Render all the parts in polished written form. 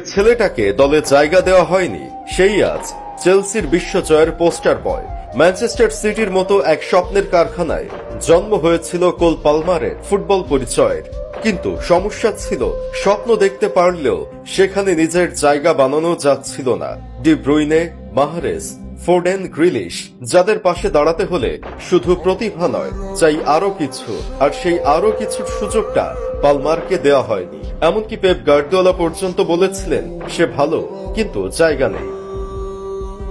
ছেলেটাকে দলে জায়গা দেওয়া হয়নি, সেই আজ চেলসির বিশ্বজয়ের পোস্টার বয়। ম্যানচেস্টার সিটির মতো এক স্বপ্নের কারখানায় জন্ম হয়েছিল কোল পালমারের ফুটবল পরিচয়ের। কিন্তু সমস্যা ছিল, স্বপ্ন দেখতে পারলেও সেখানে নিজের জায়গা বানানো যাচ্ছিল না। D Bruyne, Mahrez, Foden, Grealish, যাদের পাশে দাঁড়াতে হলে শুধু প্রতিভা নয়, চাই আরো কিছু। আর সেই আরো কিছুর সুযোগটা পালমারকে দেওয়া হয়নি। এমনকি পেপ গার্দিওলা পর্যন্ত বলেছিলেন সে ভালো, কিন্তু জায়গা নেই।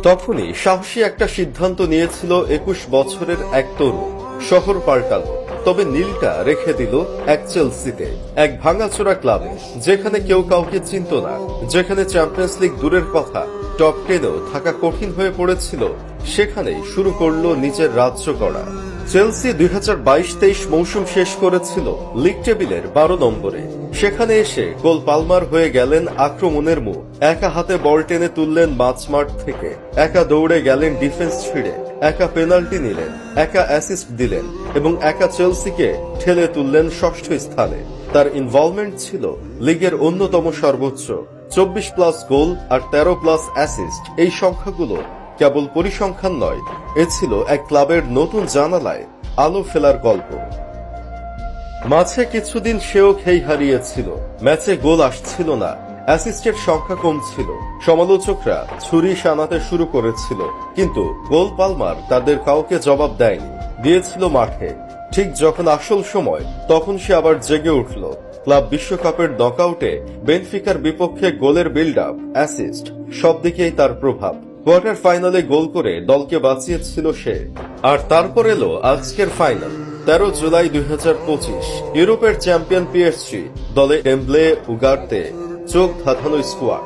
তখনই সাহসী একটা সিদ্ধান্ত নিয়েছিল 21 বছরের এক তরুণ। শহর পাল্টালো, তবে নীলটা রেখে দিল এক চেলসিতে, এক ভাঙাচোরা ক্লাবে, যেখানে কেউ কাউকে চিনত না, যেখানে চ্যাম্পিয়ন্স লিগ দূরের কথা, টপ 10-এও থাকা কঠিন হয়ে পড়েছিল। সেখানেই শুরু করলো নিজের রাজ্য গড়া। চেলসি 2022-23 মৌসুম শেষ করেছিল লিগ টেবিলের 12 নম্বরে। সেখানে এসে কোল পালমার হয়ে গেলেন আক্রমণের মুখ। একা হাতে বল টেনে তুললেন মাঝমাঠ থেকে, একা দৌড়ে গেলেন ডিফেন্স ছিঁড়ে, একা পেনাল্টি নিলেন, একা অ্যাসিস্ট দিলেন এবং একা চেলসিকে ঠেলে তুললেন ষষ্ঠ স্থানে। তার ইনভলভমেন্ট ছিল লিগের অন্যতম সর্বোচ্চ, 24+ গোল আর 13+ অ্যাসিস্ট। এই সংখ্যাগুলো কেবল পরিসংখ্যান নয়, এ ছিল এক ক্লাবের নতুন জানালায় আলো ফেলার গল্প। মাঝে কিছুদিন সেও খেই হারিয়েছিল, ম্যাচে গোল আসছিল না, অ্যাসিস্টের সংখ্যা কম ছিল, সমালোচকরা ছুরি শানাতে শুরু করেছিল। কিন্তু কোল পালমার তাদের কাউকে জবাব দেয়নি, দিয়েছিল মাঠে। ঠিক যখন আসল সময়, তখন সে আবার জেগে উঠল। ক্লাব বিশ্বকাপের নকআউটে বেনফিকার বিপক্ষে গোলের বিল্ড আপ, অ্যাসিস্ট, সব দিকেই তার প্রভাব। কোয়ার্টার ফাইনালে গোল করে দলকে বাঁচিয়েছিল সে। আর তারপর এলো আজকের ফাইনাল, 13 জুলাই 2025। ইউরোপের চ্যাম্পিয়ন পিএসজি, দলে ডেম্বলে, উগার্তে, চোখ ধাঁধানো স্কোয়াড।